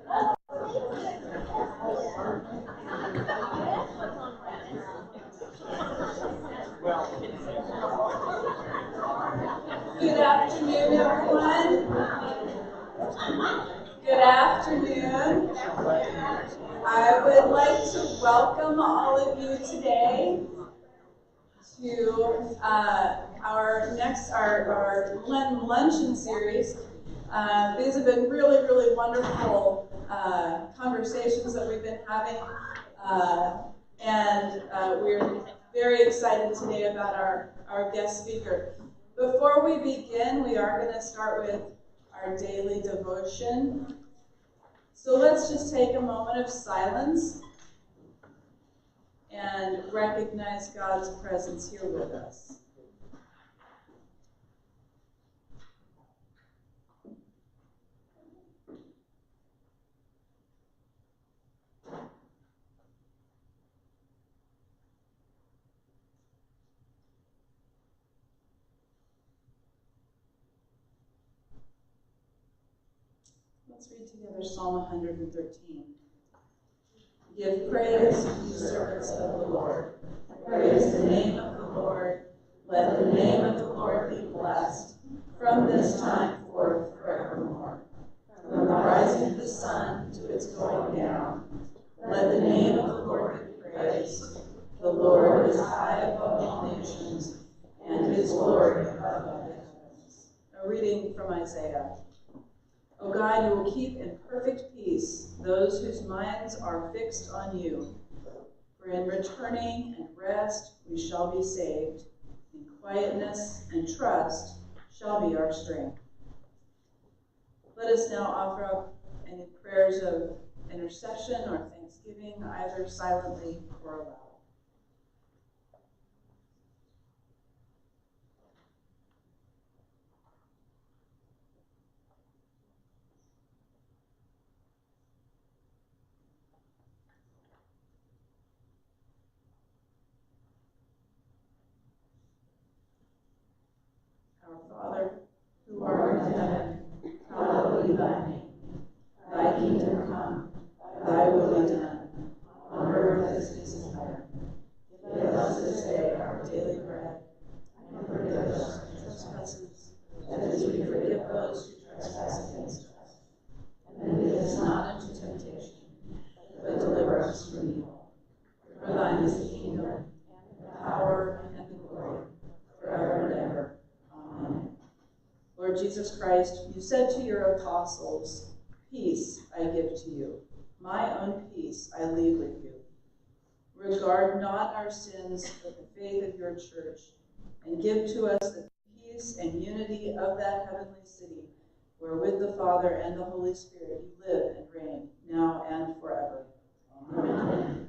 Good afternoon, everyone. Good afternoon. I would like to welcome all of you today to our luncheon series. These have been really, really wonderful conversations that we've been having, and we're very excited today about our guest speaker. Before we begin, we are going to start with our daily devotion. So let's just take a moment of silence and recognize God's presence here with us. Let's read together Psalm 113. Give praise, you servants of the Lord. Praise the name of the Lord. Let the name of the Lord be blessed, from this time forth forevermore. From the rising of the sun to its going down, let the name of the Lord be praised. The Lord is high above all nations, and his glory above all heavens. A reading from Isaiah. O God, you will keep in perfect peace those whose minds are fixed on you. For in returning and rest we shall be saved. In quietness and trust shall be our strength. Let us now offer up any prayers of intercession or thanksgiving, either silently or aloud. Our Father, who art in heaven, hallowed be thy name. Thy kingdom come, thy will be done, on earth as it is in heaven. Give us this day our daily bread, and forgive us our trespasses, as we forgive those who trespass against us. And lead us not into temptation, but deliver us from evil. For thine is the kingdom, and the power, and the glory, forever and ever. Amen. Lord Jesus Christ, you said to your apostles, "Peace I give to you. My own peace I leave with you. Regard not our sins, but the faith of your church, and give to us the peace and unity of that heavenly city, where with the Father and the Holy Spirit you live and reign, now and forever." Amen.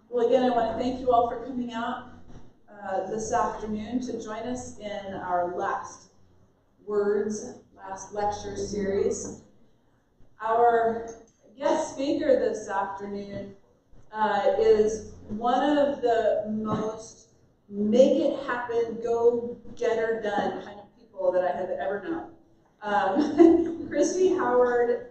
Well, again, I want to thank you all for coming out this afternoon to join us in our last lecture series. Our guest speaker this afternoon is one of the most make it happen, go get her done kind of people that I have ever known. Christy Howard,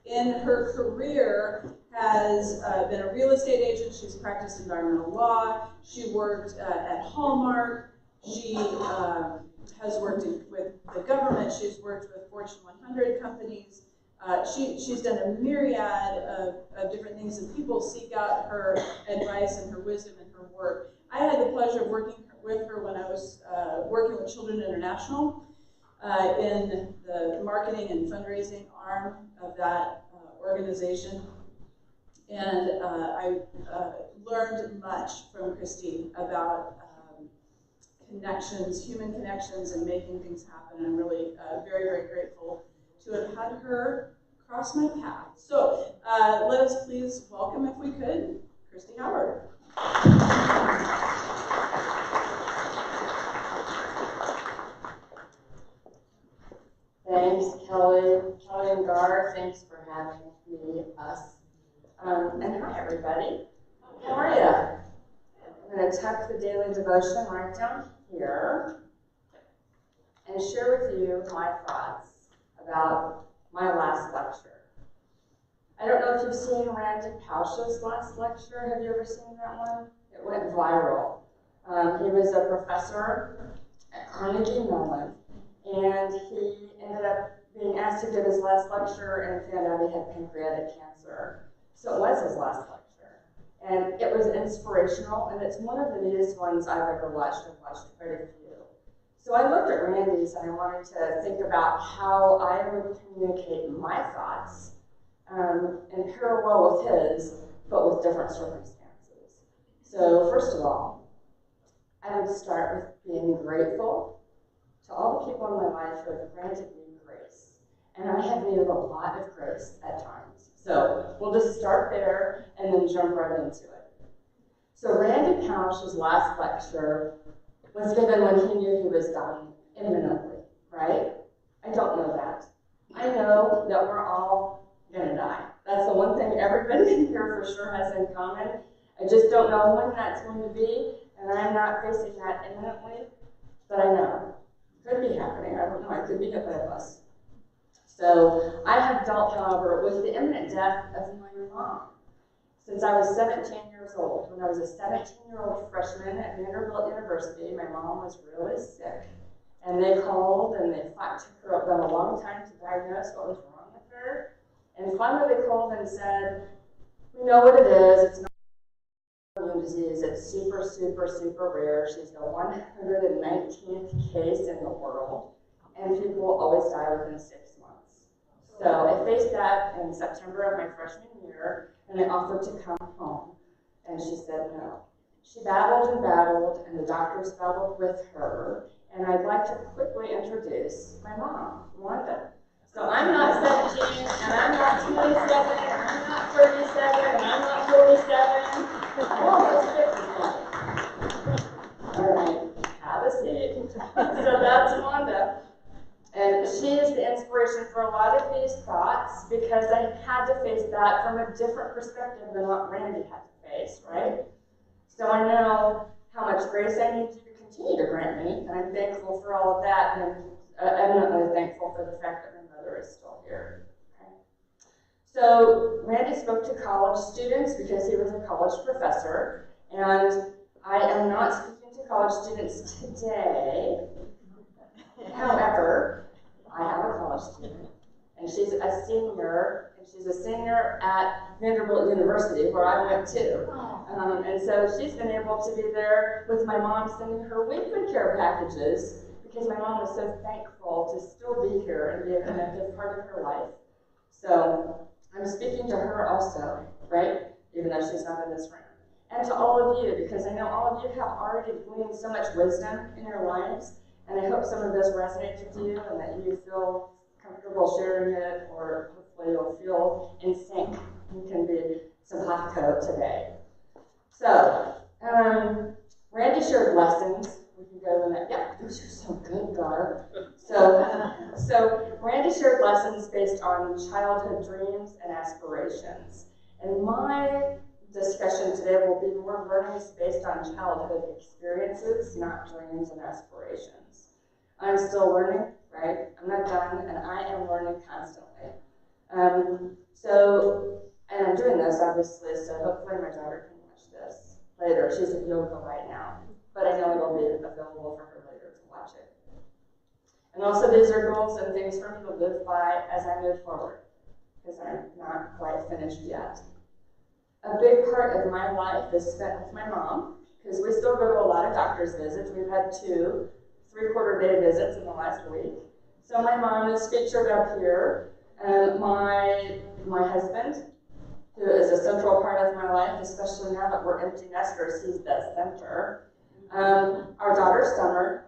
in her career, has been a real estate agent. She's practiced environmental law. She worked at Hallmark. She has worked with the government. She's worked with Fortune 100 companies. She's done a myriad of different things, and people seek out her advice and her wisdom and her work. I had the pleasure of working with her when I was working with Children International in the marketing and fundraising arm of that organization. And I learned much from Christy about connections, human connections, and making things happen. I'm really very, very grateful to have had her cross my path. So let us please welcome, if we could, Christy Howard. Thanks, Kelly and Gar. Thanks for having us. And hi, everybody. How are you? I'm going to tuck the daily devotion right down here and share with you my thoughts about my last lecture. I don't know if you've seen Randy Pausch's last lecture. Have you ever seen that one? It went viral. He was a professor at Carnegie Mellon, and he ended up being asked to give his last lecture and found out he had pancreatic cancer. So it was his last lecture. And it was inspirational, and it's one of the neatest ones I've ever watched. I've watched quite a few. So I looked at Randy's and I wanted to think about how I would communicate my thoughts in parallel with his, but with different circumstances. So first of all, I would start with being grateful to all the people in my life who have granted me grace. And I have needed a lot of grace at times. So we'll just start there and then jump right into it. So Randy Pausch's last lecture was given when he knew he was dying imminently, right? I don't know that. I know that we're all gonna die. That's the one thing everybody in here for sure has in common. I just don't know when that's going to be, and I'm not facing that imminently, but I know. Could be happening, I don't know, I could be hit by a bus. So I have dealt, however, with the imminent death of my mom since I was 17 years old. When I was a 17-year-old freshman at Vanderbilt University, my mom was really sick. And they called and they fought, took her up a long time to diagnose what was wrong with her. And finally they called and said, we know what it is, it's not autoimmune disease, it's super, super, super rare. She's the 119th case in the world. And people always die within 6 months. So I faced that in September of my freshman year, and I offered to come home, and she said no. She battled and battled, and the doctors battled with her, and I'd like to quickly introduce my mom, Wanda. So I'm not 17, and I'm not 27, and I'm not 37, and I'm not 47. I'm almost 50. All right, have a seat. So that's Wanda. And she is the inspiration for a lot of these thoughts because I had to face that from a different perspective than what Randy had to face, right? So I know how much grace I need to continue to grant me, and I'm thankful for all of that, and I'm eminently thankful for the fact that my mother is still here. Okay? So Randy spoke to college students because he was a college professor, and I am not speaking to college students today. However, I have a college student, and she's a senior, at Vanderbilt University, where I went to. And so she's been able to be there with my mom sending her weekly care packages because my mom is so thankful to still be here and be a connected part of her life. So I'm speaking to her also, right? Even though she's not in this room. And to all of you, because I know all of you have already gleaned so much wisdom in your lives. And I hope some of this resonates with you and that you feel comfortable sharing it, or hopefully you'll feel in sync and can be simpatico today. So, Randy shared lessons. We can go to that. Yeah, those are so good, Gar. So Randy shared lessons based on childhood dreams and aspirations. And my discussion today will be more learnings based on childhood experiences, not dreams and aspirations. I'm still learning, right? I'm not done, and I am learning constantly. And I'm doing this, obviously, so hopefully my daughter can watch this later. She's at yoga right now, but I know it'll be available for her later to watch it. And also, these are goals and things for me to live by as I move forward, because I'm not quite finished yet. A big part of my life is spent with my mom, because we still go to a lot of doctor's visits. We've had 2 3-quarter-day visits in the last week. So my mom is featured up here. My husband, who is a central part of my life, especially now that we're empty nesters, he's the center. Our daughter, Summer,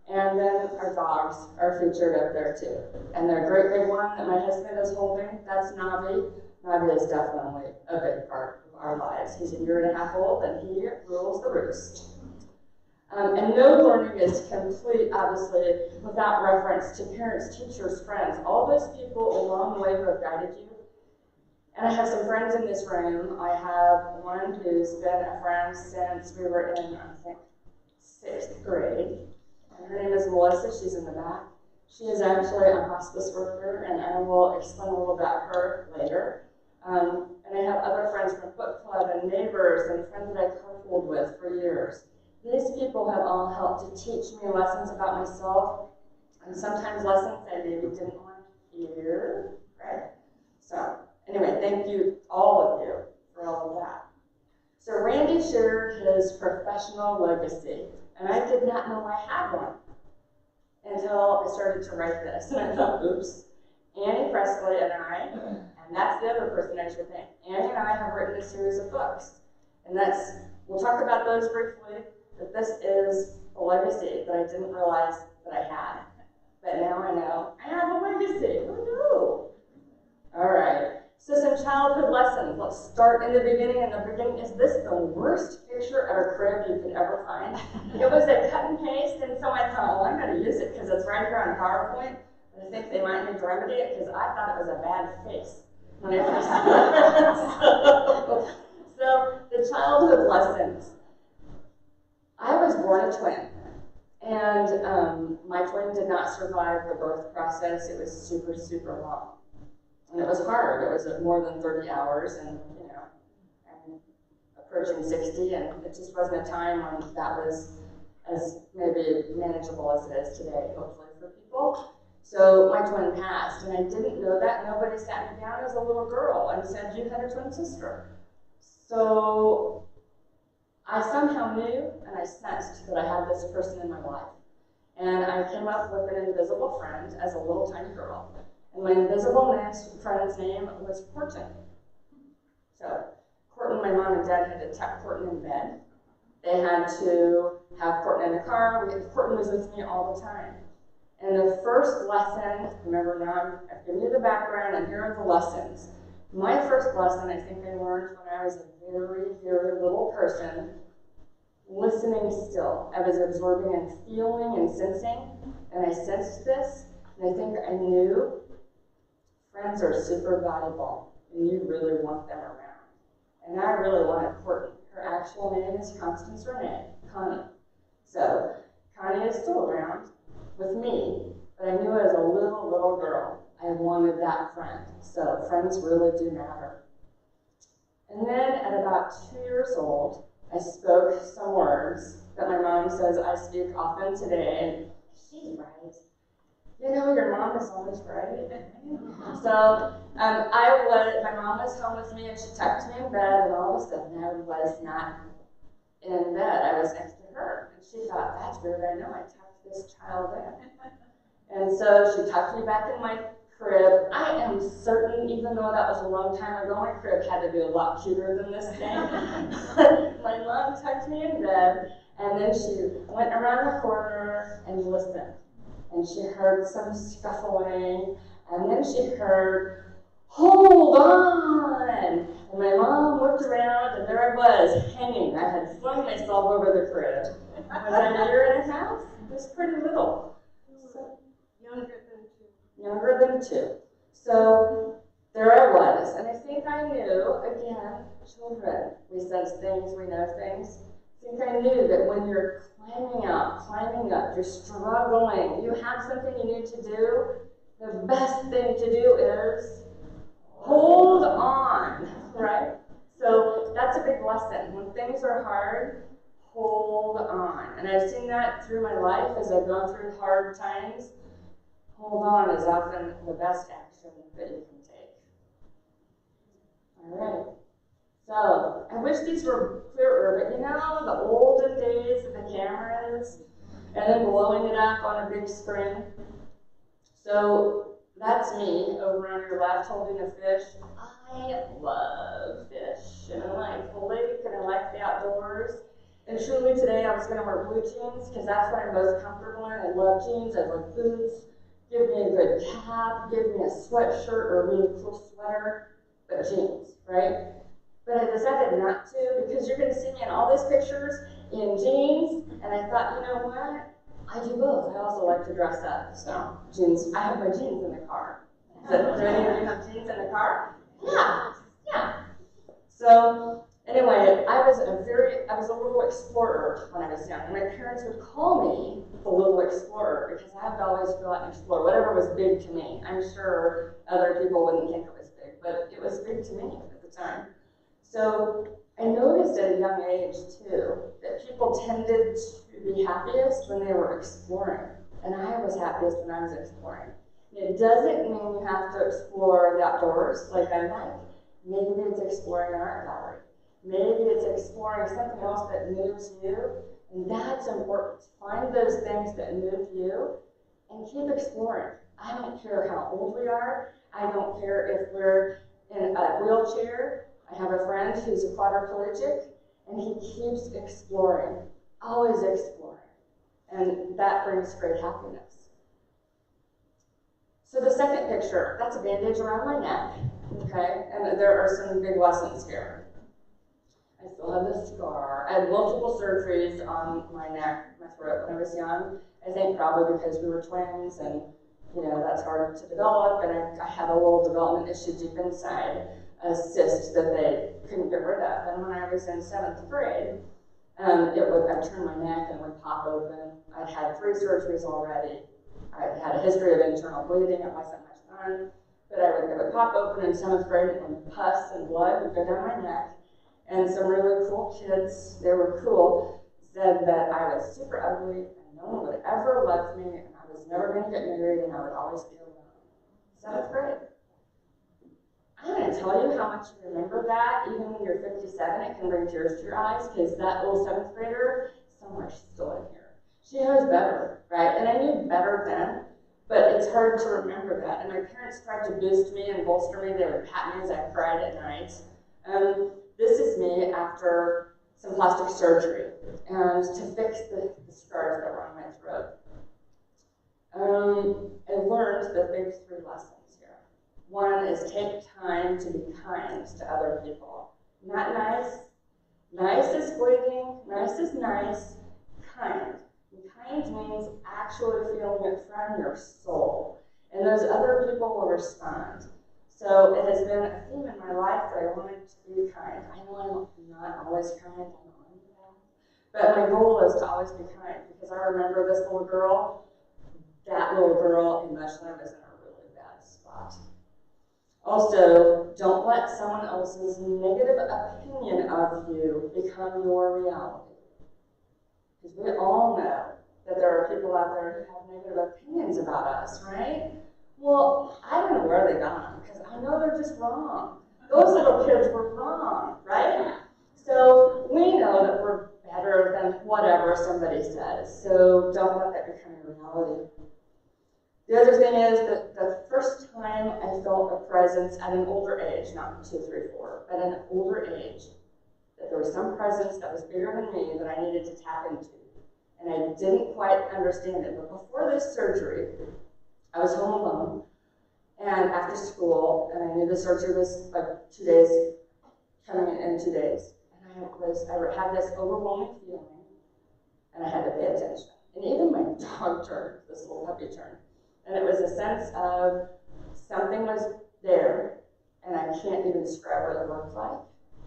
and then our dogs are featured up there too. And the great big one that my husband is holding, that's Navi. Navi is definitely a big part of our lives. He's a 1.5 years old, and he rules the roost. And no learning is complete, obviously, without reference to parents, teachers, friends, all those people along the way who have guided you. And I have some friends in this room. I have one who's been a friend since we were in, I think, 6th grade. And her name is Melissa. She's in the back. She is actually a hospice worker, and I will explain a little about her later. And I have other friends from book club and neighbors and friends that I carpooled with for years. These people have all helped to teach me lessons about myself, and sometimes lessons I maybe didn't want to hear, right? So anyway, thank you, all of you, for all of that. So Randy shared his professional legacy, and I did not know I had one until I started to write this. And I thought, oops, Annie Presley and I, and that's the other person I should thank, Annie and I have written a series of books. And we'll talk about those briefly, but this is a legacy that I didn't realize that I had. But now I know I have a legacy. Who knew? All right. So some childhood lessons. Let's start in the beginning. And the beginning, is this the worst picture of a crib you could ever find? It was a cut and paste, and so I thought, well, I'm going to use it because it's right here on PowerPoint. And I think they might need to remedy it because I thought it was a bad face when I first saw it. So the childhood lessons. I was born a twin. And my twin did not survive the birth process. It was super, super long. And it was hard. It was more than 30 hours, and I'm approaching 60, and it just wasn't a time when that was as maybe manageable as it is today, hopefully, for people. So my twin passed, and I didn't know that. Nobody sat me down as a little girl and said, you had a twin sister. So I somehow knew, and I sensed that I had this person in my life. And I came up with an invisible friend as a little tiny girl. And my invisible friend's name was Horton. So Horton, my mom and dad had to tuck Horton in bed. They had to have Horton in the car. Horton was with me all the time. And the first lesson, remember now I've given you the background, and here are the lessons. My first lesson, I think I learned when I was a very, very little person, listening still. I was absorbing and feeling and sensing, and I sensed this, and I think I knew friends are super valuable, and you really want them around. And I really wanted Courtney. Her actual name is Constance Renee, Connie. So Connie is still around with me, but I knew as a little girl, I wanted that friend. So friends really do matter. And then at about 2 years old, I spoke some words that my mom says I speak often today, and she's right. You know, your mom is always right. So my mom was home with me, and she tucked me in bed, and all of a sudden I was not in bed. I was next to her, and she thought, that's weird. I know I tucked this child in. And so she tucked me back in my crib. I am certain, even though that was a long time ago, my crib had to be a lot cuter than this thing. My mom tucked me in bed, and then she went around the corner and listened. And she heard some scuffling, and then she heard, hold on! And my mom looked around, and there I was, hanging. I had flung myself over the crib. Was I a year and a half? It was pretty little. So, younger than two. So there I was, and I think I knew, again, children, we sense things, we know things. I think I knew that when you're climbing up, you're struggling, you have something you need to do, the best thing to do is hold on, right? So that's a big lesson. When things are hard, hold on. And I've seen that through my life as I've gone through hard times. Hold on is often the best action that you can take. All right. So I wish these were clearer, but you know, the olden days of the cameras and then blowing it up on a big screen. So that's me over on your left holding a fish. I love fish, and I like the lake, and I like the outdoors. And truly today I was going to wear blue jeans because that's what I'm most comfortable in. I love jeans, I love boots. Give me a good cap, give me a sweatshirt or a really cool sweater, but jeans, right? But I decided not to because you're going to see me in all these pictures in jeans, and I thought, you know what? I do both. I also like to dress up, so jeans. I have my jeans in the car. So, do any of you have jeans in the car? Yeah. So Anyway, I was a little explorer when I was young. And my parents would call me the little explorer because I would always go out and explore whatever was big to me. I'm sure other people wouldn't think it was big, but it was big to me at the time. So I noticed at a young age too that people tended to be happiest when they were exploring. And I was happiest when I was exploring. It doesn't mean you have to explore the outdoors like I like. Maybe it's exploring an art gallery. Maybe it's exploring something else that moves you, and that's important. Find those things that move you and keep exploring. I don't care how old we are. I don't care if we're in a wheelchair. I have a friend who's a quadriplegic, and he keeps exploring, always exploring, and that brings great happiness. So the second picture, that's a bandage around my neck, okay? And there are some big lessons here. I still have this scar. I had multiple surgeries on my neck, my throat when I was young. I think probably because we were twins and, that's hard to develop. And I had a little development issue deep inside, a cyst that they couldn't get rid of. And when I was in 7th grade, I'd turn my neck and it would pop open. I'd had 3 surgeries already. I had a history of internal bleeding. It wasn't much fun. But it would pop open in 7th grade and pus and blood would go down my neck. And some really cool kids, they were cool, said that I was super ugly and no one would ever love me and I was never going to get married and I would always be alone. 7th grade. I'm going to tell you how much you remember that. Even when you're 57, it can bring tears to your eyes because that little 7th grader, somewhere she's still in here. She knows better, right? And I knew better then, but it's hard to remember that. And my parents tried to boost me and bolster me. They would pat me as I cried at night. This is me after some plastic surgery and to fix the scars that were on my throat. I learned the big 3 lessons here. One is take time to be kind to other people. Not nice. Nice is fleeting. Nice is nice. Kind. And kind means actually feeling it from your soul. And those other people will respond. So it has been a theme in my life that I wanted to be kind. I know I'm not always kind, but my goal is to always be kind because I remember this little girl, that little girl emotionally was in a really bad spot. Also, don't let someone else's negative opinion of you become your reality. Because we all know that there are people out there who have negative opinions about us, right? Well, I don't know where they got them, because I know they're just wrong. Those little kids were wrong, right? So we know that we're better than whatever somebody says, so don't let that become your reality. The other thing is that the first time I felt a presence at an older age, not 2, 3, 4, but at an older age, that there was some presence that was bigger than me that I needed to tap into. And I didn't quite understand it, but before this surgery, I was home alone, and after school, and I knew the surgery was like 2 days, coming in 2 days, and I had this overwhelming feeling, and I had to pay attention. And even my dog turned, this little puppy turned, and it was a sense of something was there, and I can't even describe what it looked like,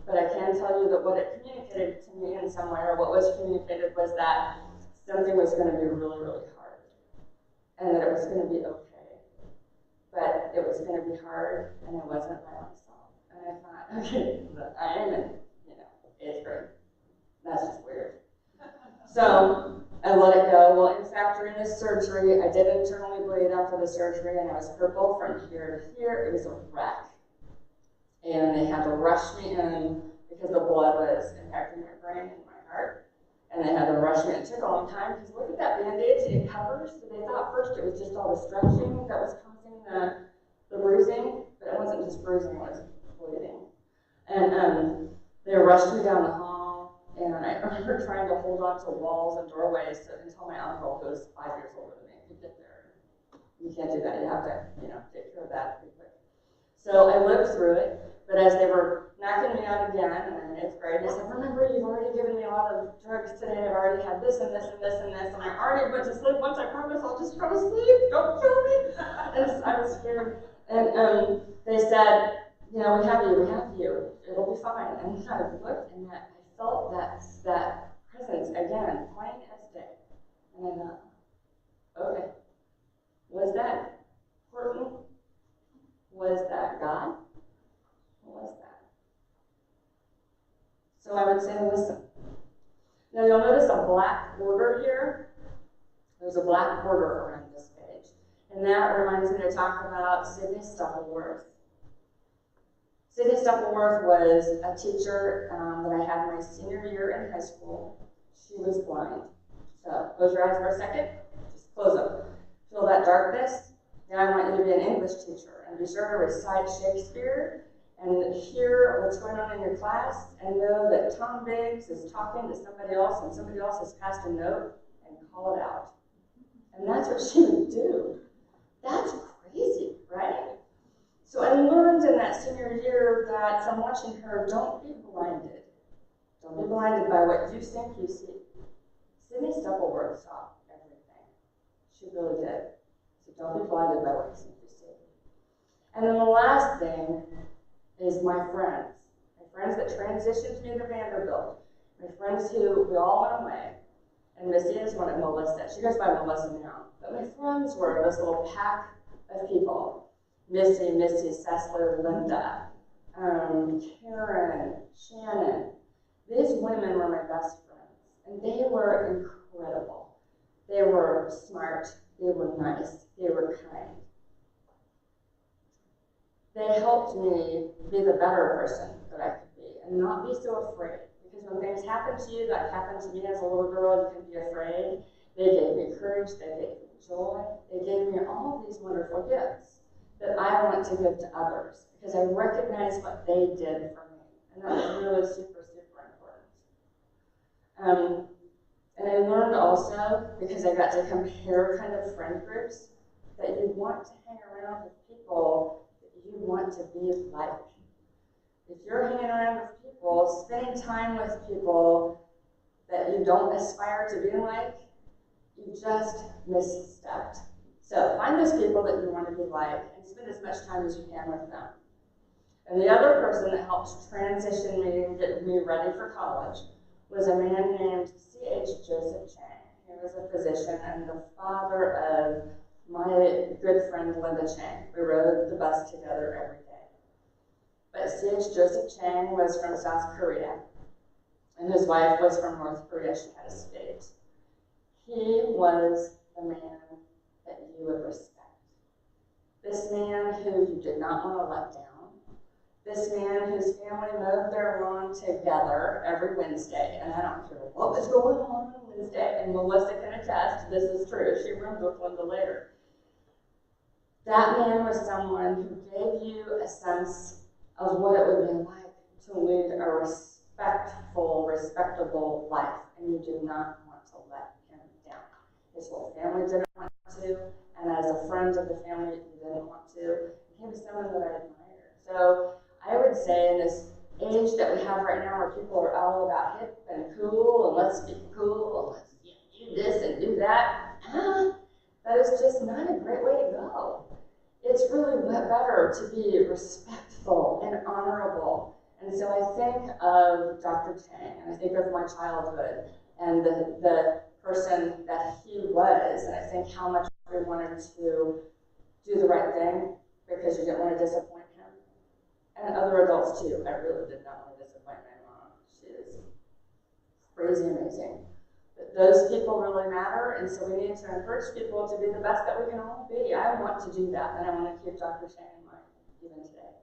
but I can tell you that what it communicated to me in some way, or what was communicated, was that something was going to be really, really hard. And that it was going to be okay. But it was going to be hard, and I wasn't by myself. And I thought, okay, I am in, 8th grade. That's just weird. So I let it go. Well, in fact, during this surgery, I did internally bleed after the surgery, and I was purple from here to here. It was a wreck. And they had to rush me in because the blood was impacting my brain and my heart. And they had to rush me. It took a long time because look at that bandage, it covers. So they thought first it was just all the stretching that was causing the bruising, but it wasn't just bruising, it was bleeding. And they rushed me down the hall, and I remember trying to hold on to walls and doorways until my uncle, who was 5 years older than me, could get there. You can't do that. You have to, take care of that pretty quick. So I lived through it. But as they were knocking me out again, and I'm in 8th grade, I said, remember, you've already given me a lot of drugs today. I've already had this and this and this and this, and I already went to sleep. Once I promise, I'll just go to sleep. Don't kill me. And I was scared. And they said, we have you, it'll be fine. And I looked and I felt that presence again, plain as day. And I thought, okay, was that Horton? Was that God? What was that? So I would say, listen. Now you'll notice a black border here. There's a black border around this page. And that reminds me to talk about Sydney Stubbleworth. Sydney Stubbleworth was a teacher that I had my senior year in high school. She was blind. So close your eyes for a second. Just close them. Feel that darkness? Now I want you to be an English teacher and be sure to recite Shakespeare and hear what's going on in your class and know that Tom Biggs is talking to somebody else and somebody else has passed a note and call it out. And that's what she would do. That's crazy, right? So I learned in that senior year that from watching her, don't be blinded. Don't be blinded by what you think you see. Sydney Stubbleworth saw everything. She really did. So don't be blinded by what you think you see. And then the last thing is my friends. My friends that transitioned me to Vanderbilt. My friends who we all went away. And Missy is one of Melissa. She goes by Melissa now. But my friends were this little pack of people. Missy, Cecily, Linda, Karen, Shannon. These women were my best friends. And they were incredible. They were smart. They were nice. They were kind. They helped me be the better person that I could be and not be so afraid. Because when things happen to you, like happened to me as a little girl, you can be afraid. They gave me courage, they gave me joy, they gave me all of these wonderful gifts that I want to give to others because I recognize what they did for me. And that was really super, super important. And I learned also, because I got to compare kind of friend groups, that you want to hang around with people you want to be like. If you're hanging around with people, spending time with people that you don't aspire to be like, you just misstepped. So find those people that you want to be like and spend as much time as you can with them. And the other person that helped transition me and get me ready for college was a man named C.H. Joseph Chang. He was a physician and the father of my good friend Linda Chang. We rode the bus together every day. But C.H. Joseph Chang was from South Korea, and his wife was from North Korea. She had a state. He was the man that you would respect. This man who you did not want to let down. This man whose family mowed their lawn together every Wednesday, and I don't care what was going on Wednesday, and Melissa can attest, this is true. She roomed with Linda later. That man was someone who gave you a sense of what it would be like to lead a respectful, respectable life, and you did not want to let him down. His whole family didn't want to, and as a friend of the family, you didn't want to. He was someone that I admired. So I would say in this age that we have right now where people are all about hip and cool, and let's be cool, and let's do this and do that, that is just not a great way to go. It's really better to be respectful and honorable. And so I think of Dr. Chang, and I think of my childhood, and the person that he was, and I think how much we wanted to do the right thing because you didn't want to disappoint him. And other adults too. I really did not want to disappoint my mom. She is crazy amazing. But those people really matter, and so we need to encourage people to be the best that we can all be. I want to do that, and I want to keep Dr. Chang in mind even today.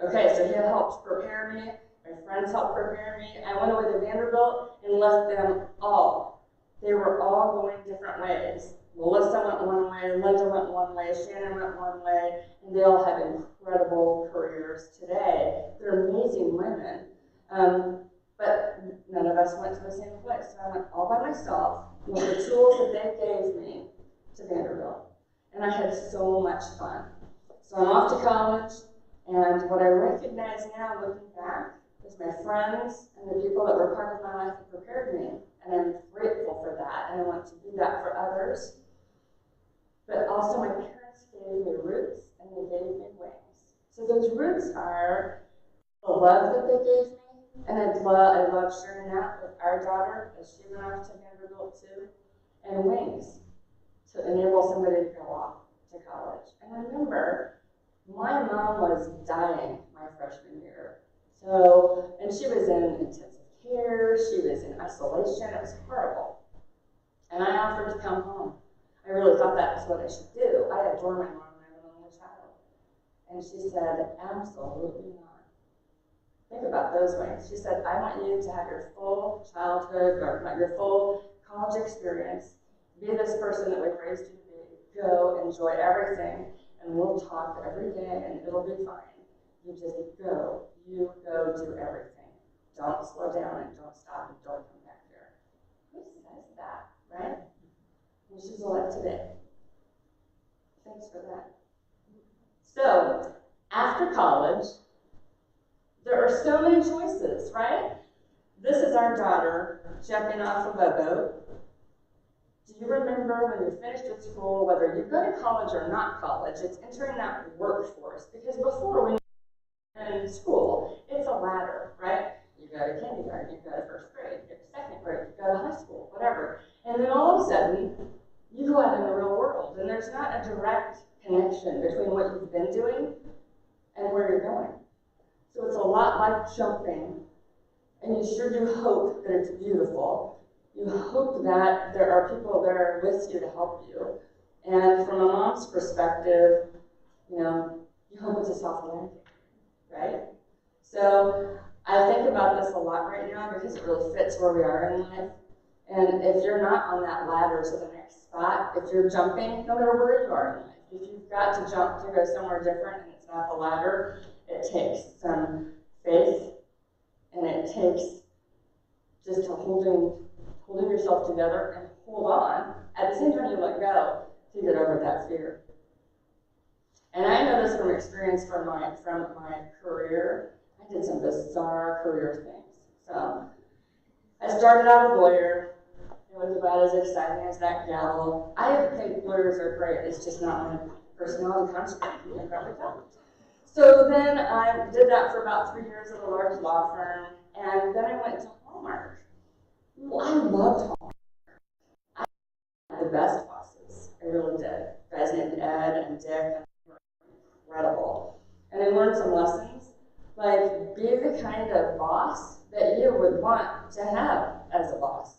Okay, so he helped prepare me. My friends helped prepare me. I went away to Vanderbilt and left them all. They were all going different ways. Melissa went one way, Linda went one way, Shannon went one way, and they all have incredible careers today. They're amazing women. But none of us went to the same place. So I went all by myself with the tools that they gave me to Vanderbilt. And I had so much fun. So I'm off to college, and what I recognize now looking back is my friends and the people that were part of my life that prepared me. And I'm grateful for that, and I want to do that for others. But also my parents gave me roots, and they gave me wings. So So those roots are the love that they gave me, and I love sharing that with our daughter as she went off to Vanderbilt too, and wings to enable somebody to go off to college. And I remember my mom was dying my freshman year. So, and she was in intensive care, she was in isolation, it was horrible. And I offered to come home. I really thought that was what I should do. I adore my mom and I'm an only child. And she said, absolutely not. Think about those ways. She said, I want you to have your full childhood, or your full college experience, be this person that we've raised you to be, go enjoy everything, and we'll talk every day and it'll be fine. You just go, you go do everything. Don't slow down and don't stop and don't come back here. Who says that, right? And she's alive today. Thanks for that. So, after college, there are so many choices, right? This is our daughter jumping off of a boat. Do you remember when you finished with school, whether you go to college or not college, it's entering that workforce? Because before, when you're in school, it's a ladder, right? You go to kindergarten, you go to first grade, you go to second grade, you go to high school, whatever. And then all of a sudden, you go out in the real world, and there's not a direct connection between what you've been doing and where you're going. So it's a lot like jumping, and you sure do hope that it's beautiful. You hope that there are people there with you to help you. And from a mom's perspective, you hope it's a soft landing, right? So I think about this a lot right now because it really fits where we are in life. And if you're not on that ladder to the next spot, if you're jumping, no matter where you are in life, if you've got to jump to go somewhere different and it's not the ladder, it takes some faith, and it takes just holding yourself together and hold on. At the same time you let go to get over that fear. And I know this from experience from my career. I did some bizarre career things. So I started out a lawyer. It was about as exciting as that gavel. I think lawyers are great. It's just not my personality construct. You can probably tell. So then I did that for about 3 years at a large law firm, and then I went to Hallmark. Well, I loved Hallmark. I had the best bosses. I really did. Guys named Ed and Dick, and they were incredible. And I learned some lessons, like be the kind of boss that you would want to have as a boss,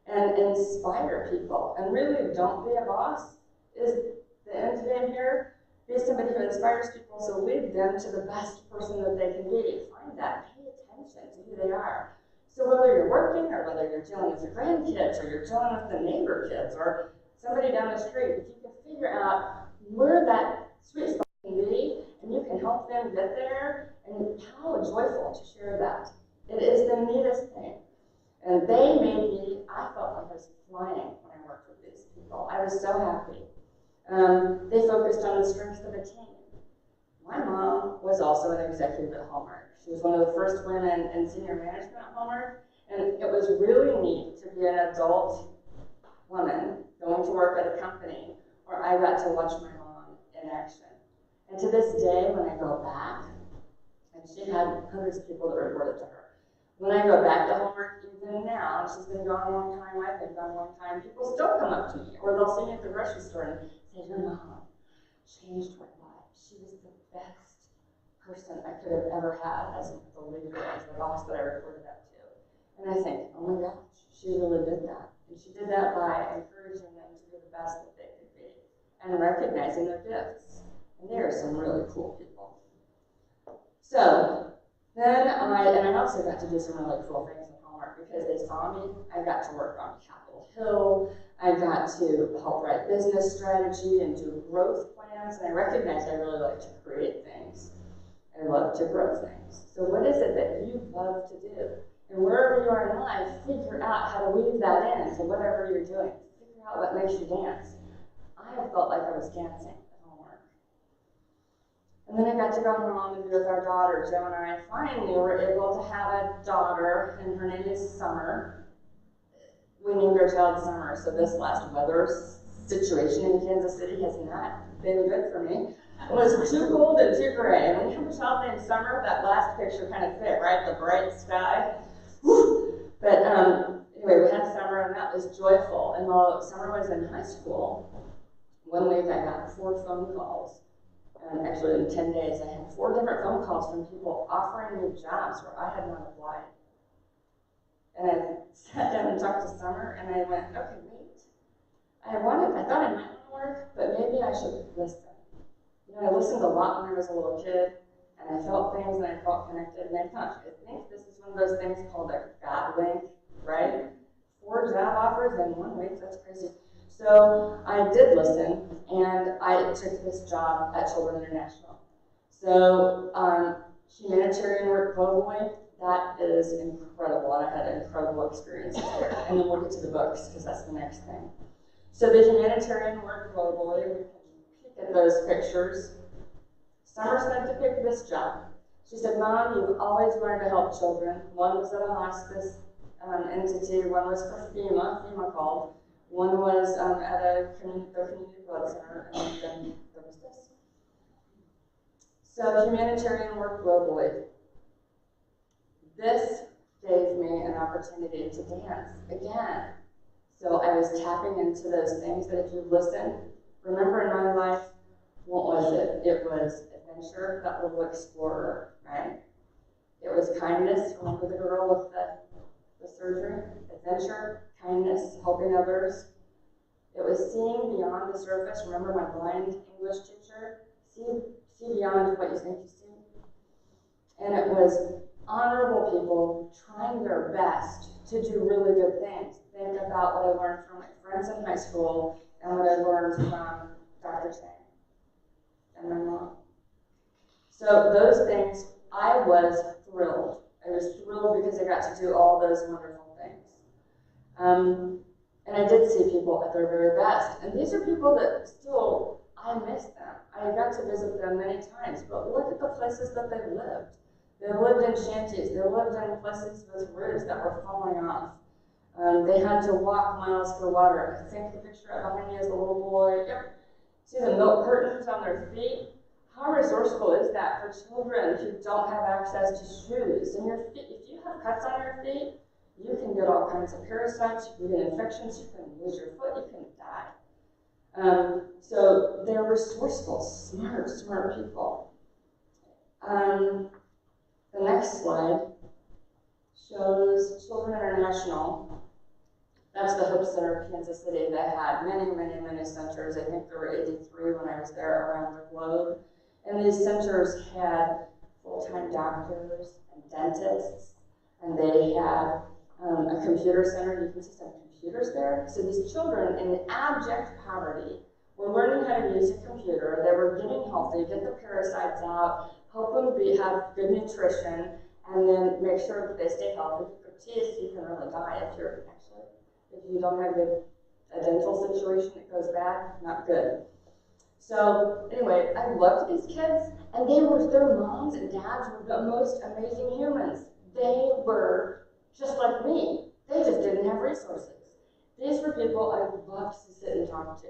and inspire people. And really, don't be a boss is the end game here. Be somebody who inspires people, so lead them to the best person that they can be. Find that, pay attention to who they are. So whether you're working, or whether you're dealing with your grandkids, or you're dealing with the neighbor kids, or somebody down the street, if you can figure out where that sweet spot can be, and you can help them get there, and how joyful to share that. It is the neatest thing. And they made me, I felt like I was flying when I worked with these people. I was so happy. They focused on the strengths of a team. My mom was also an executive at Hallmark. She was one of the first women in senior management at Hallmark, and it was really neat to be an adult woman going to work at a company where I got to watch my mom in action. And to this day, when I go back, and she had hundreds of people that reported to her. When I go back to Hallmark, even now, she's been gone a long time, I've been gone a long time, people still come up to me, or they'll see me at the grocery store and say, your mom changed my life. She was the best person I could have ever had as the leader, as the boss that I reported up to. And I think, oh my gosh, she really did that. And she did that by encouraging them to be the best that they could be and recognizing their gifts. And they are some really cool people. So then I also got to do some really cool things at Hallmark because they saw me. I got to work on Capitol Hill. I got to help write business strategy and do growth plans. And I recognized I really like to create things. I love to grow things. So what is it that you love to do? And wherever you are in life, figure out how to weave that into whatever you're doing. Figure out what makes you dance. I have felt like I was dancing at Hallmark. And then I got to go home and be with our daughter. Joe and I finally were able to have a daughter, and her name is Summer. We named our child Summer, so this last weather situation in Kansas City has not been good for me. It was too cold and too gray. And when you have a child named Summer, that last picture kind of fit, right? The bright sky. But anyway, we had Summer, and that was joyful. And while Summer was in high school, one week I got 4 phone calls. And actually, in 10 days, I had 4 different phone calls from people offering me jobs where I had not applied. And I sat down and talked to Summer, and I went, okay, wait. I thought I might want to work, but maybe I should listen. You know, I listened a lot when I was a little kid, and I felt things and I felt connected. And I think this is one of those things called a God wink, right? 4 job offers in 1 week, that's crazy. So I did listen, and I took this job at Children International. So humanitarian work globally, that is incredible, and I had incredible experiences there. And then we'll get to the books, because that's the next thing. So the humanitarian work globally, we can peek at those pictures. Summer said to pick this job. She said, Mom, you've always wanted to help children. One was at a hospice entity, one was for FEMA called. One was at a community blood center, and then there was this. So humanitarian work globally. This gave me an opportunity to dance again. So I was tapping into those things that if you listen, remember in my life, what was it? It was adventure, that little explorer, right? It was kindness, remember the girl with the surgery? Adventure, kindness, helping others. It was seeing beyond the surface, remember my blind English teacher? See beyond what you think you see. And it was honorable people trying their best to do really good things. Think about what I learned from my friends in high school and what I learned from Dr. Chang and my mom. So those things, I was thrilled. I was thrilled because I got to do all those wonderful things. And I did see people at their very best. And these are people that still, I miss them. I got to visit them many times, but look at the places that they lived. They lived in shanties. They lived in places with roofs that were falling off. They had to walk miles for water. I think the picture behind me is a little boy. Yep. See the milk curtains on their feet? How resourceful is that for children who don't have access to shoes? And your feet, if you have cuts on your feet, you can get all kinds of parasites, you can get infections, you can lose your foot, you can die. So they're resourceful, smart people. The next slide shows Children International. That's the Hope Center of Kansas City that had many centers. I think there were 83 when I was there around the globe. And these centers had full-time doctors and dentists, and they had a computer center. You can see some computers there. So these children in abject poverty were learning how to use a computer. They were getting healthy, get the parasites out, help them have good nutrition, and then make sure that they stay healthy. For teeth, you can really die if you don't have a dental situation that goes bad, not good. So anyway, I loved these kids, and their moms and dads were the most amazing humans. They were just like me. They just didn't have resources. These were people I loved to sit and talk to.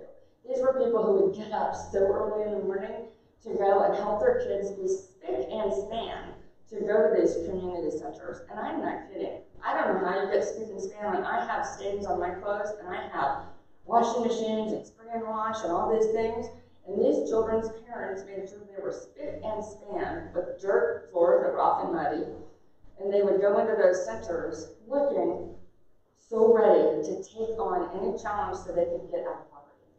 These were people who would get up so early in the morning to go and help their kids be spick and span to go to these community centers. And I'm not kidding. I don't know how you get spick and span when I have stains on my clothes and I have washing machines and spray and wash and all these things. And these children's parents made sure they were spick and span with dirt floors that were often muddy. And they would go into those centers looking so ready to take on any challenge so they could get out of poverty.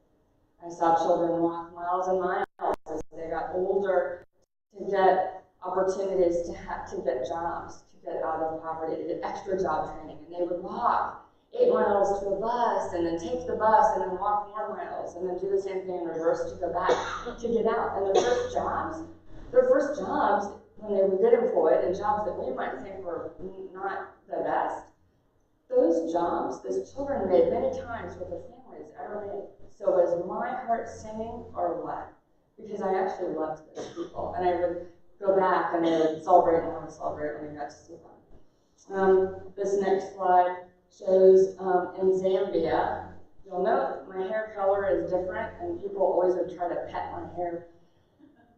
I saw children walk miles and miles as they got older to get opportunities to get jobs, to get out of poverty, to get extra job training. And they would walk 8 miles to a bus, and then take the bus, and then walk more miles, and then do the same thing in reverse to go back to get out. And their first jobs, when they would get employed, and jobs that we might think were not the best, those jobs, those children made many times what their families ever made. So was my heart singing or what? Because I actually loved those people, and I would go back and I would celebrate when we got to see them. This next slide shows in Zambia. You'll note my hair color is different, and people always would try to pet my hair.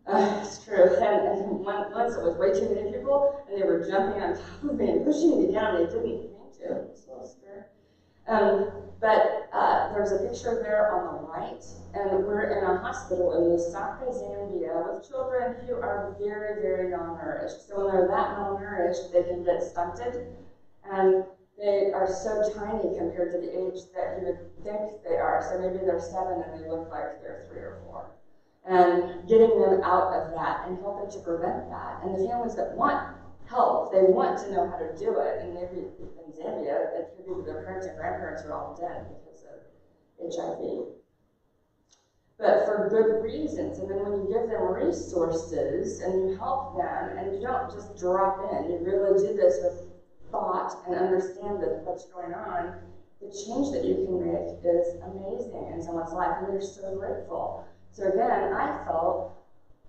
It's true. And once it was way too many people, and they were jumping on top of me and pushing me down. They didn't mean to. It was a little scary. But there's a picture there on the right, and we're in a hospital in Lusaka, Zambia, with children who are very, very malnourished. So when they're that malnourished, they can get stunted, and they are so tiny compared to the age that you would think they are. So maybe they're 7 and they look like they're 3 or 4. And getting them out of that and helping to prevent that. And the families that want help, they want to know how to do it. And maybe in Zambia, it could be that their parents and grandparents are all dead because of HIV. But for good reasons. And then when you give them resources and you help them, and you don't just drop in, you really do this with thought and understand that what's going on, the change that you can make is amazing in someone's life, and they're so grateful. So again, I felt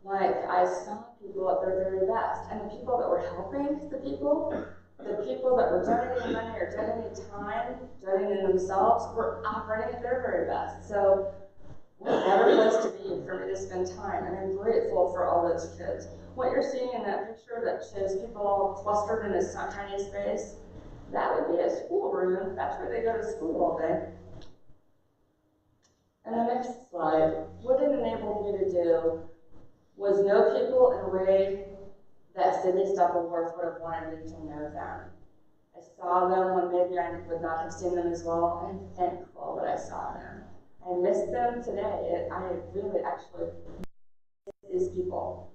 like I saw people at their very best, and the people that were helping the people that were donating money or donating time, donating themselves, were operating at their very best. So what a better place to be for me to spend time, and I'm grateful for all those kids. What you're seeing in that picture that shows people all clustered in a tiny space, that would be a schoolroom. That's where they go to school all day. And the next slide, what it enabled me to do was know people in a way that Sydney Stubbleworth would have wanted me to know them. I saw them when maybe I would not have seen them as well. I'm thankful that I saw them. I miss them today. I really actually miss these people.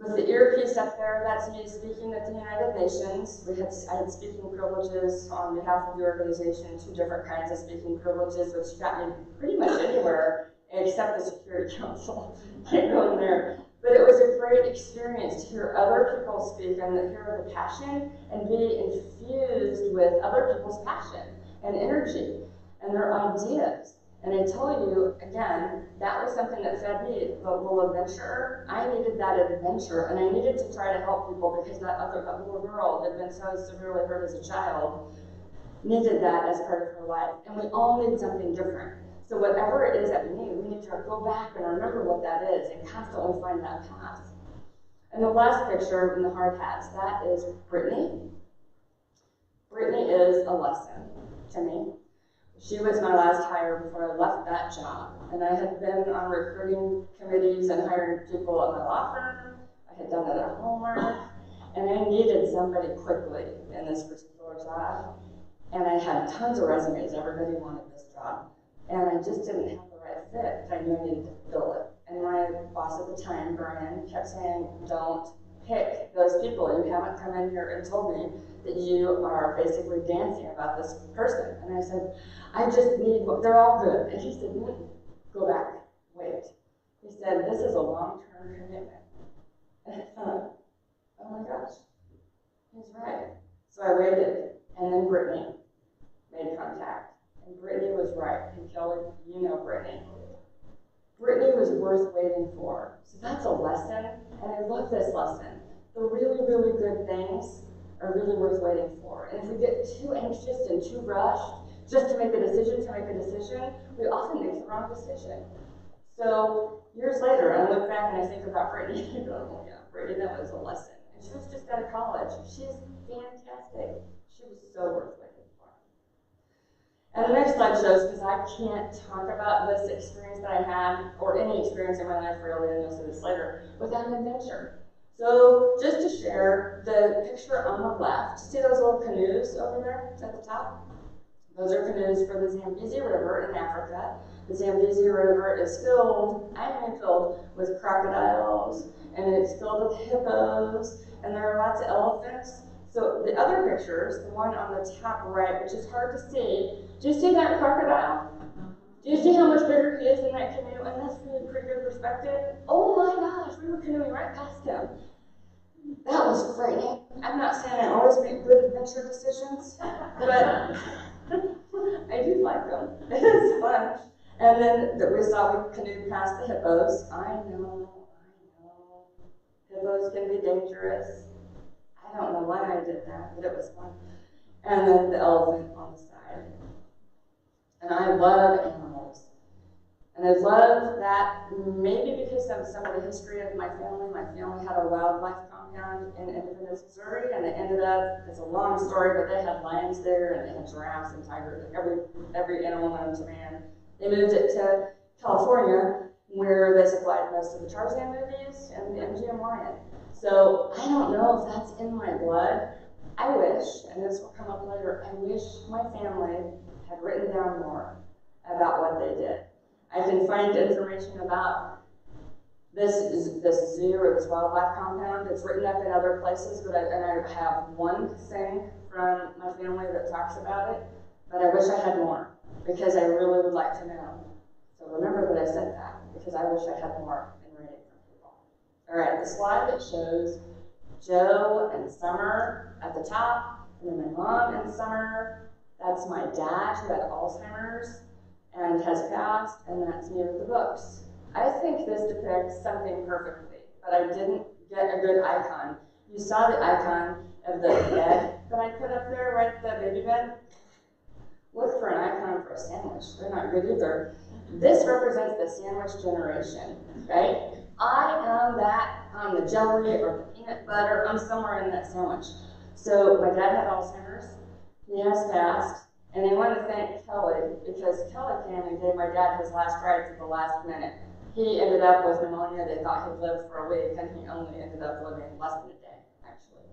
With the earpiece up there, that's me speaking at the United Nations. I had speaking privileges on behalf of the organization, 2 different kinds of speaking privileges, which got me pretty much anywhere except the Security Council. Can't go in there. But it was a great experience to hear other people speak and to hear the passion and be infused with other people's passion and energy and their ideas. And I tell you, again, that was something that fed me, the little adventure. I needed that adventure, and I needed to try to help people because that little girl had been so severely hurt as a child, needed that as part of her life. And we all need something different. So whatever it is that we need to go back and remember what that is and constantly find that path. And the last picture in the hard hats, that is Brittany. Brittany is a lesson to me. She was my last hire before I left that job. And I had been on recruiting committees and hiring people at my law firm. I had done it at Hallmark. And I needed somebody quickly in this particular job. And I had tons of resumes. Everybody wanted this job. And I just didn't have the right fit. I knew I needed to fill it. And my boss at the time, Brian, kept saying, don't pick those people. You haven't come in here and told me that you are basically dancing about this person. And I said, I just need, they're all good. And he said, go back, wait. He said, this is a long-term commitment. And I thought, oh my gosh, he's right. So I waited, and then Brittany made contact. And Brittany was right. And Kelly, you know Brittany. Brittany was worth waiting for. So that's a lesson, and I love this lesson. The really, really good things are really worth waiting for. And if we get too anxious and too rushed just to make a decision, we often make the wrong decision. So years later, I look back and I think about Brittany, and I go, oh yeah, Brittany, that was a lesson. And she was just out of college. She's fantastic. She was so worth waiting for. And the next slide shows, because I can't talk about this experience that I had, or any experience in my life really, and you'll see this later, without an adventure. So just to share, the picture on the left, see those little canoes over there at the top? Those are canoes for the Zambezi River in Africa. The Zambezi River is filled with crocodiles, and it's filled with hippos, and there are lots of elephants. So the other pictures, the one on the top right, which is hard to see, do you see that crocodile? Do you see how much bigger he is in that canoe? And that's really pretty good perspective. Oh my gosh, we were canoeing right past him. That was frightening. I'm not saying I always make good adventure decisions, but I do like them. It's fun. And then we canoed past the hippos. I know. Hippos can be dangerous. I don't know why I did that, but it was fun. And then the elephant on the side. And I love animals. And I love that maybe because of some of the history of my family had a wildlife compound in Independence, Missouri, and it ended up, it's a long story, but they had lions there, and they had giraffes and tigers, and every animal known to man. They moved it to California, where they supplied most of the Tarzan movies and the MGM lion. So I don't know if that's in my blood. I wish, and this will come up later, I wish my family had written down more about what they did. I can find information about this zoo or this wildlife compound. It's written up in other places, but I have one thing from my family that talks about it, but I wish I had more, because I really would like to know. So remember that I said that, because I wish I had more in writing from people. All right, the slide that shows Joe and Summer at the top, and then my mom and Summer. That's my dad, who had Alzheimer's and has passed, and that's me with the books. I think this depicts something perfectly, but I didn't get a good icon. You saw the icon of the bed that I put up there, right, the baby bed? Look for an icon for a sandwich. They're not good either. This represents the sandwich generation, right? I am that on the jelly or the peanut butter. I'm somewhere in that sandwich. So my dad had Alzheimer's. He has passed. And I want to thank Kelly, because Kelly came and gave my dad his last rites at the last minute. He ended up with pneumonia. They thought he'd live for a week, and he only ended up living less than a day, actually.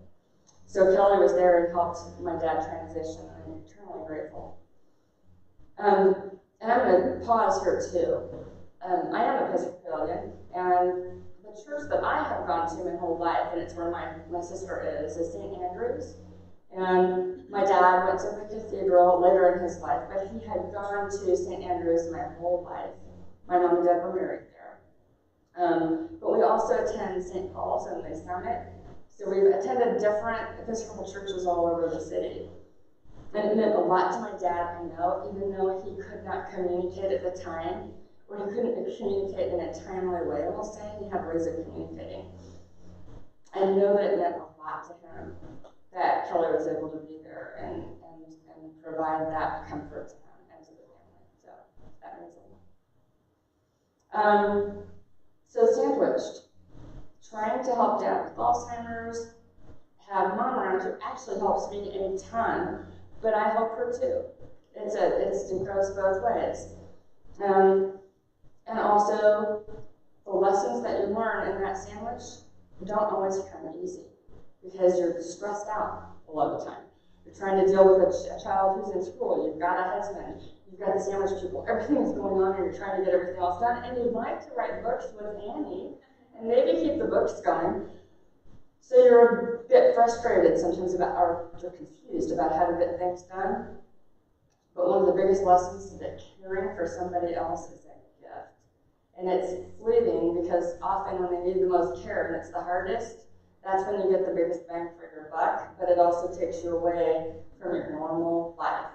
So Kelly was there and helped my dad transition, and I'm eternally grateful. And I'm going to pause here, too. I am Episcopalian, and the church that I have gone to my whole life, and it's where my sister is St. Andrew's. And my dad went to the cathedral later in his life, but he had gone to St. Andrew's my whole life. My mom and dad were married there. But we also attend St. Paul's in the Summit. So we've attended different Episcopal churches all over the city. And it meant a lot to my dad, I know, even though he could not communicate at the time, or he couldn't communicate in a timely way, we'll say. He had ways of communicating. I know that it meant a lot to him that Kelly was able to be there and provide that comfort to him and to the family. So that means a lot. So sandwiched, trying to help dad with Alzheimer's, have mom around who actually helps me a ton, but I help her too. It goes both ways. And also, the lessons that you learn in that sandwich don't always come easy, because you're stressed out a lot of the time. You're trying to deal with a child who's in school, you've got a husband, you've got the sandwich people, everything is going on, and you're trying to get everything else done, and you'd like to write books with Annie, and maybe keep the books going. So you're a bit frustrated sometimes or you're confused about how to get things done. But one of the biggest lessons is that caring for somebody else is a gift. And it's fleeting, because often when they need the most care and it's the hardest, that's when you get the biggest bang for your buck, but it also takes you away from your normal life.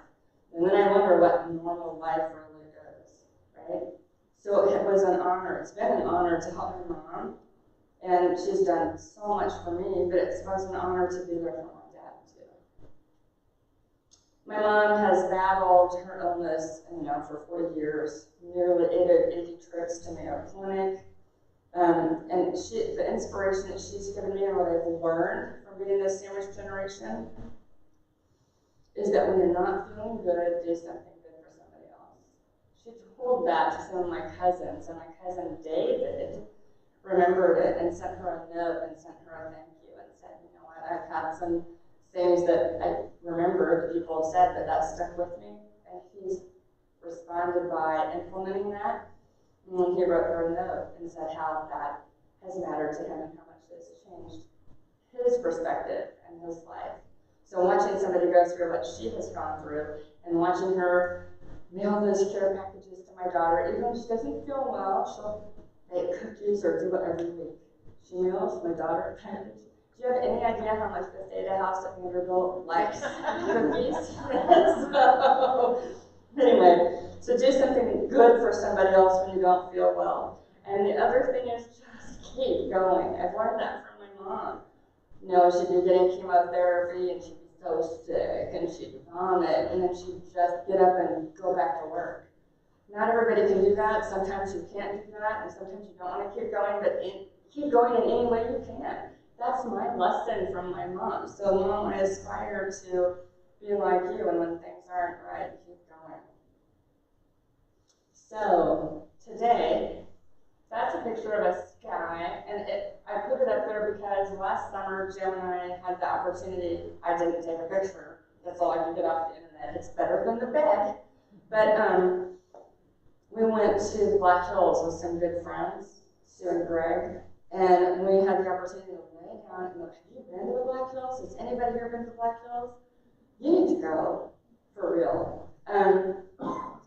And then I wonder what normal life really is, right? So it was an honor. It's been an honor to help my mom, and she's done so much for me, but it was an honor to be there for my dad, too. My mom has battled her illness, for 40 years, nearly 80 trips to Mayo Clinic. And the inspiration that she's given me and what I've learned from being this sandwich generation is that when you're not feeling good, do something good for somebody else. She told that to some of my cousins, and my cousin David remembered it and sent her a note and sent her a thank you and said, you know what, I've had some things that I remember that people have said, but that stuck with me. And he's responded by implementing that. And he wrote her a note and said how that has mattered to him and how much it has changed his perspective and his life. So watching somebody go through what she has gone through, and watching her mail those care packages to my daughter, even when she doesn't feel well, she'll bake cookies or do it every week. She mails my daughter a package. Do you have any idea how much the Theta House at Vanderbilt likes cookies? Anyway, so do something good for somebody else when you don't feel well. And the other thing is just keep going. I've learned that from my mom. She'd be getting chemotherapy and she'd be so sick and she'd vomit, and then she'd just get up and go back to work. Not everybody can do that. Sometimes you can't do that, and sometimes you don't want to keep going, but keep going in any way you can. That's my lesson from my mom. So, Mom, I aspire to be like you, and when things aren't right, keep going. So, today, that's a picture of a sky, and I put it up there because last summer, Jim and I had the opportunity. I didn't take a picture. That's all I can get off the internet. It's better than the bed. But we went to the Black Hills with some good friends, Sue and Greg, and we had the opportunity to lay down and look. Have you been to the Black Hills? Has anybody here been to the Black Hills? You need to go, for real.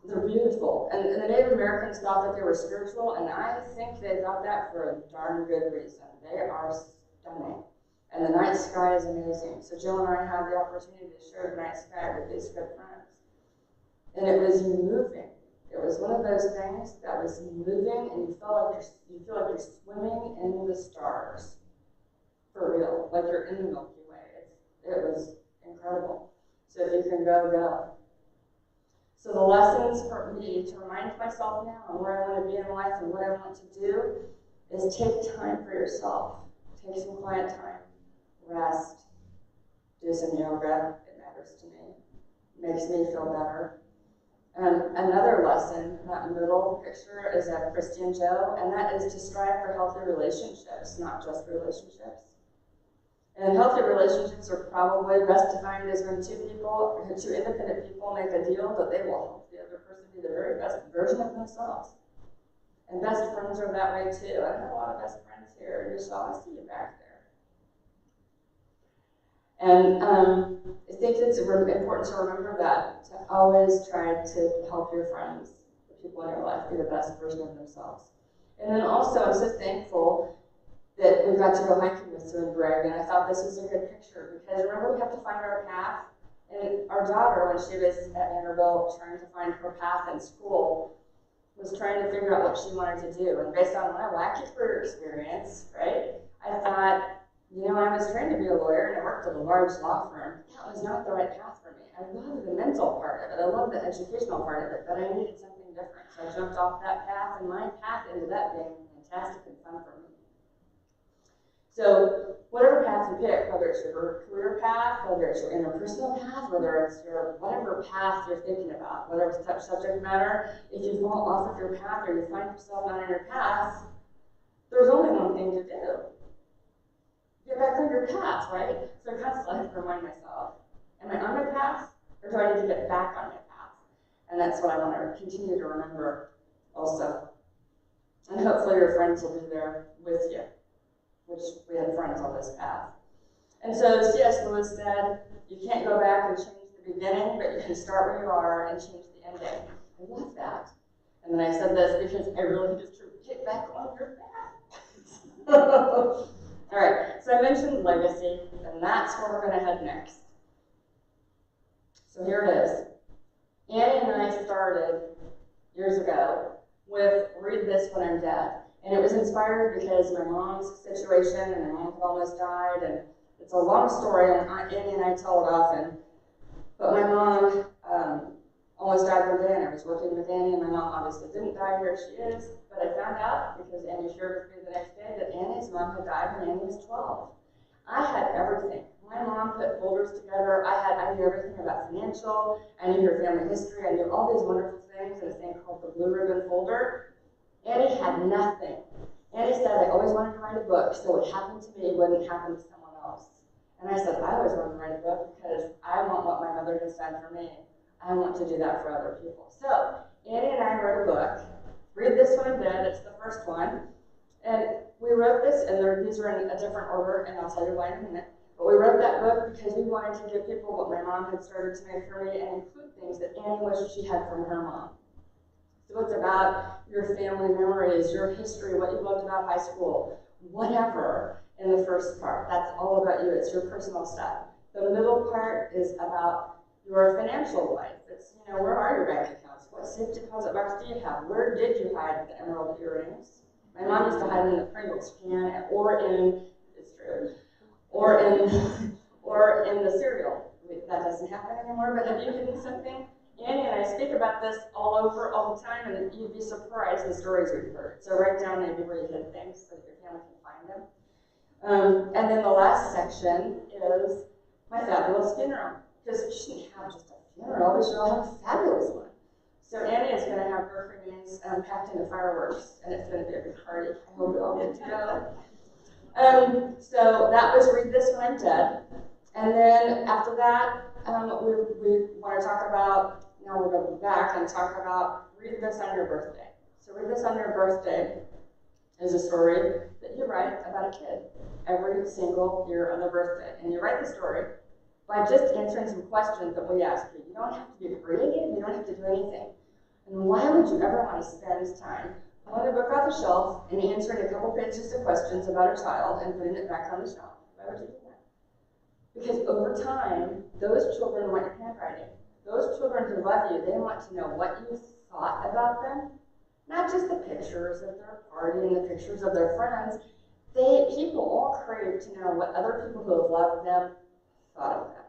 They're beautiful. And the Native Americans thought that they were spiritual, and I think they thought that for a darn good reason. They are stunning. And the night sky is amazing. So Jill and I had the opportunity to share the night sky with these good friends. And it was moving. It was one of those things that was moving, and you feel like you're swimming in the stars. For real. Like you're in the Milky Way. It was incredible. So if you can go, go. So the lessons for me to remind myself now and where I want to be in life and what I want to do is take time for yourself. Take some quiet time. Rest. Do some yoga. It matters to me. Makes me feel better. Another lesson, that middle picture, is of Christy and Joe, and that is to strive for healthy relationships, not just relationships. And healthy relationships are probably best defined as when two independent people make a deal that they will help the other person be the very best version of themselves. And best friends are that way too. I have a lot of best friends here. Michelle, I see you back there. And I think it's important to remember that, to always try to help your friends, the people in your life, be the best version of themselves. And then also, I'm so thankful that we got to go hiking with Sue and Greg, and I thought this was a good picture, because remember, we have to find our path. And our daughter, when she was at Vanderbilt trying to find her path in school, was trying to figure out what she wanted to do. And based on my wacky career experience, right, I thought, you know, I was trained to be a lawyer, and I worked at a large law firm. That was not the right path for me. I love the mental part of it. I love the educational part of it, but I needed something different. So I jumped off that path, and my path ended up being fantastic and fun for me. So whatever path you pick, whether it's your career path, whether it's your interpersonal path, whether it's your whatever path you're thinking about, whatever subject matter, if you fall off of your path or you find yourself not on your path, there's only one thing to do. Get back on your path, right? So I constantly have to remind myself, am I on my path, or do I need to get back on my path? And that's what I want to continue to remember also. And hopefully your friends will be there with you, which we have friends on this path. And so C.S. Lewis said, you can't go back and change the beginning, but you can start where you are and change the ending. I love that. And then I said this because I really just get back on your path. All right, so I mentioned legacy, and that's where we're going to head next. So here it is. Annie and I started years ago with Read This When I'm Dead. And it was inspired because my mom's situation, and my mom almost died, and it's a long story, and Annie and I tell it often. But my mom almost died one day, and I was working with Annie, and my mom obviously didn't die. Here she is. But I found out, because Annie shared with me the next day, that Annie's mom had died when Annie was 12. I had everything. My mom put folders together. I knew everything about financial. I knew her family history. I knew all these wonderful things in a thing called the Blue Ribbon folder. Annie had nothing. Annie said, I always wanted to write a book, so what happened to me wouldn't happen to someone else. And I said, I always wanted to write a book because I want what my mother has done for me. I want to do that for other people. So Annie and I wrote a book. Read This When I'm Dead. It's the first one. And we wrote this, and these are in a different order, and I'll tell you why in a minute. But we wrote that book because we wanted to give people what my mom had started to make for me and include things that Annie wished she had from her mom. So it's about your family memories, your history, what you loved about high school, whatever in the first part. That's all about you. It's your personal stuff. The middle part is about your financial life. It's, you know, where are your bank accounts? What safe deposit box do you have? Where did you hide the emerald earrings? My mom used to hide them in the Pringles can, or in, it's true, or in the cereal. That doesn't happen anymore, but have you hidden something? Annie and I speak about this all over all the time, and you'd be surprised the stories we've heard. So write down maybe where you hid things so that your family can find them. And then the last section is my fabulous funeral. Because we shouldn't have just a funeral, we should all have a fabulous one. So Annie is going to have her remains packed into fireworks, and it's going to be a big party. I hope we all get to go. So that was Read This When I'm Dead. And then after that, we want to talk about, now we're going back and talk about Read This on Your Birthday. So Read This on Your Birthday is a story that you write about a kid every single year on their birthday. And you write the story by just answering some questions that we ask you. You don't have to be creative, you don't have to do anything. And why would you ever want to spend time pulling a book off the shelf and answering a couple pages of questions about a child and putting it back on the shelf? Why would you do that? Because over time, those children want your handwriting. Those children who love you, they want to know what you thought about them. Not just the pictures of their party and the pictures of their friends. People all crave to know what other people who have loved them thought of them.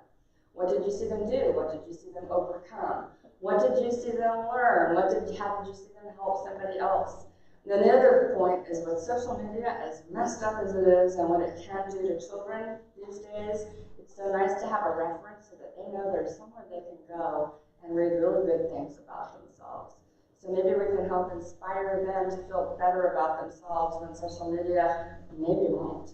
What did you see them do? What did you see them overcome? What did you see them learn? How did you see them help somebody else? And then the other point is with social media, as messed up as it is and what it can do to children these days, it's so nice to have a reference so that they know there's somewhere they can go and read really good things about themselves. So maybe we can help inspire them to feel better about themselves when social media maybe won't.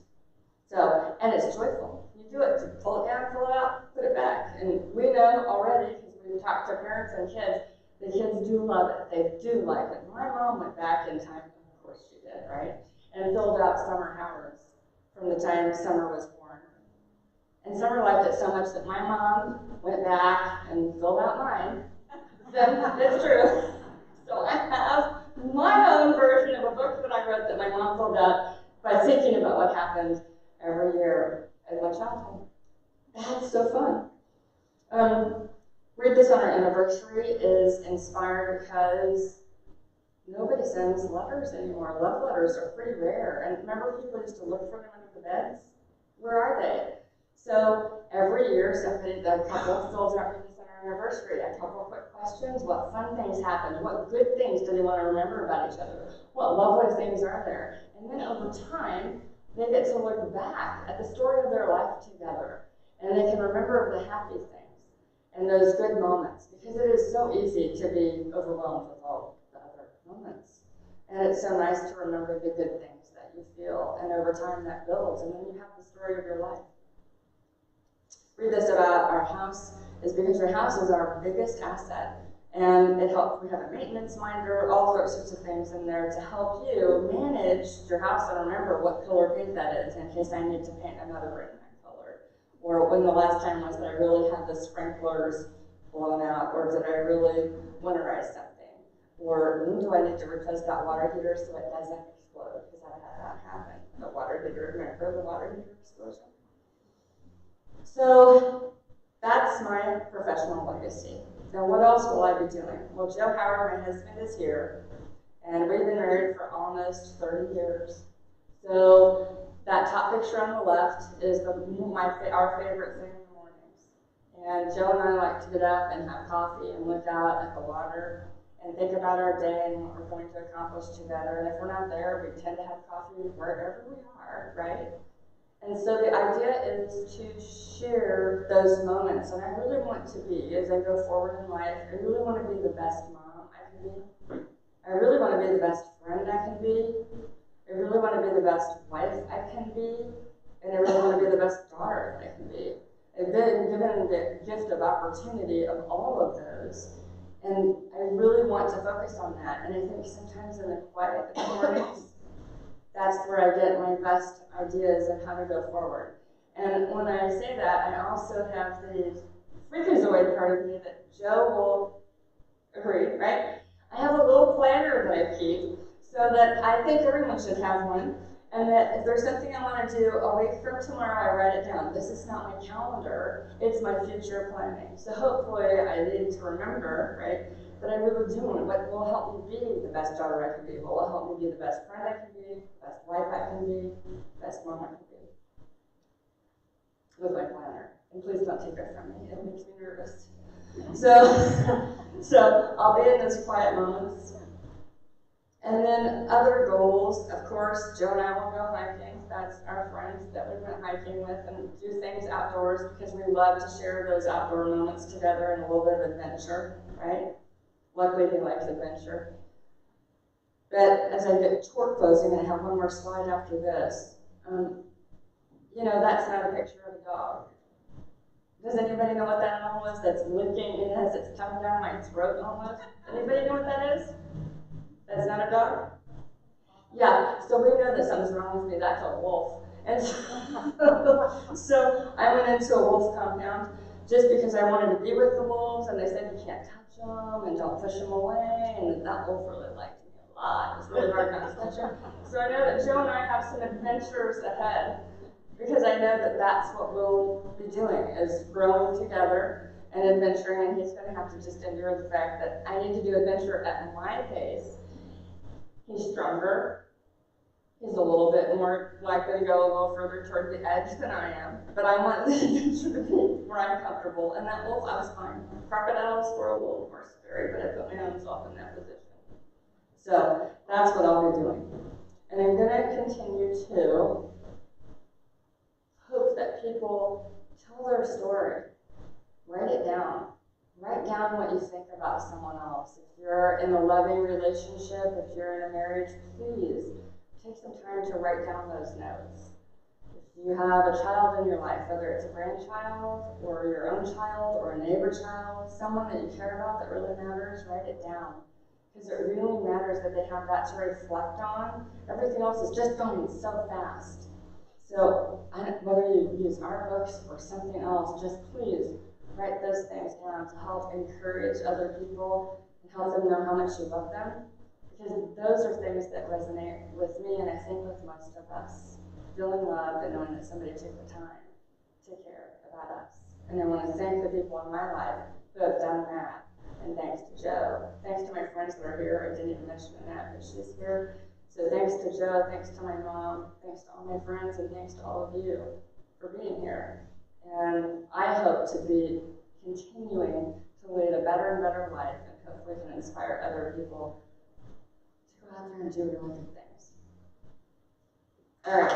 So, and it's joyful. You do it, pull it down, pull it out, put it back. And we know already, because we've talked to parents and kids, the kids do love it. They do like it. My mom went back in time, of course she did, right? And filled out Summer Howard's from the time Summer was born. And Summer liked it so much that my mom went back and filled out mine. That's true. So I have my own version of a book that I wrote that my mom filled out by thinking about what happened every year as my childhood. That's so fun. Read This on Our Anniversary is inspired because nobody sends letters anymore. Love letters are pretty rare. And remember, people used to look for them under the beds? Where are they? So every year, a couple fills out Read This on Our Anniversary. A couple quick questions. What fun things happened? What good things do they want to remember about each other? What lovely things are there? And then over time, they get to look back at the story of their life together. And they can remember the happy things and those good moments, because it is so easy to be overwhelmed with all the other moments. And it's so nice to remember the good things that you feel, and over time that builds, and then you have the story of your life. Read This about our house is because your house is our biggest asset, and it helps. We have a maintenance minder, all sorts of things in there to help you manage your house and remember what color paint that is in case I need to paint another brick in that color. Or when the last time was that I really had the sprinklers blown out, or did I really winterize something? Or do I need to replace that water heater so it doesn't explode? Because I've had that happen. The water heater, remember the water heater explosion? So that's my professional legacy. Now what else will I be doing? Well, Joe Howard, my husband, is here, and we've been married for almost 30 years. So that top picture on the left is our favorite thing in the mornings. And Joe and I like to get up and have coffee and look out at the water and think about our day and what we're going to accomplish together. And if we're not there, we tend to have coffee wherever we are, right? And so the idea is to share those moments. And I really want to be, as I go forward in life, I really want to be the best mom I can be. I really want to be the best friend I can be. I really want to be the best wife I can be. And I really want to be the best daughter I can be. I've been given the gift of opportunity of all of those. And I really want to focus on that. And I think sometimes in the quiet of the mornings, that's where I get my best ideas of how to go forward. And when I say that, I also have the freakazoid part of me that Joe will agree, right? I have a little planner that I keep so that I think everyone should have one. And that if there's something I want to do a week from tomorrow, I write it down. This is not my calendar, it's my future planning. So hopefully I need to remember, right, that I really do want what will help me be the best daughter I can be, what will help me be the best friend I can be, the best wife I can be, the best mom I can be. With my planner. And please don't take that from me, it makes me nervous. So So I'll be in those quiet moments. And then other goals, of course, Joe and I will go hiking. That's our friends that we went hiking with and do things outdoors because we love to share those outdoor moments together and a little bit of adventure, right? Luckily, he likes adventure. But as I get toward closing, and I have one more slide after this, you know, that's not a picture of a dog. Does anybody know what that animal is that's licking? It has its tongue down my throat almost. Anybody know what that is? That's not a dog? Yeah, so we know that something's wrong with me. That's a wolf. And so I went into a wolf compound just because I wanted to be with the wolves, and they said you can't touch them and don't push them away, and that wolf really liked me a lot. It was really hard not to touch him. So I know that Joe and I have some adventures ahead because I know that that's what we'll be doing, is growing together and adventuring, and he's going to have to just endure the fact that I need to do adventure at my pace. He's stronger. He's a little bit more likely to go a little further toward the edge than I am, but I want the adventure to be where I'm comfortable. And that wolf, I was fine. Crocodiles were a little more scary, but I put my own self in that position. So that's what I'll be doing. And I'm going to continue to hope that people tell their story. Write it down. Write down what you think about someone else. If you're in a loving relationship, if you're in a marriage, please take some time to write down those notes. If you have a child in your life, whether it's a grandchild or your own child or a neighbor child, someone that you care about that really matters, write it down. Because it really matters that they have that to reflect on. Everything else is just going so fast. So whether you use our books or something else, just please write those things down to help encourage other people and help them know how much you love them. Because those are things that resonate with me, and I think with most of us. Feeling loved and knowing that somebody took the time to care about us. And I want to thank the people in my life who have done that. And thanks to Joe. Thanks to my friends that are here. I didn't even mention Annette, but she's here. So thanks to Joe, thanks to my mom, thanks to all my friends, and thanks to all of you for being here. And I hope to be continuing to lead a better and better life, and hopefully can inspire other people to go out there and do really good things. All right.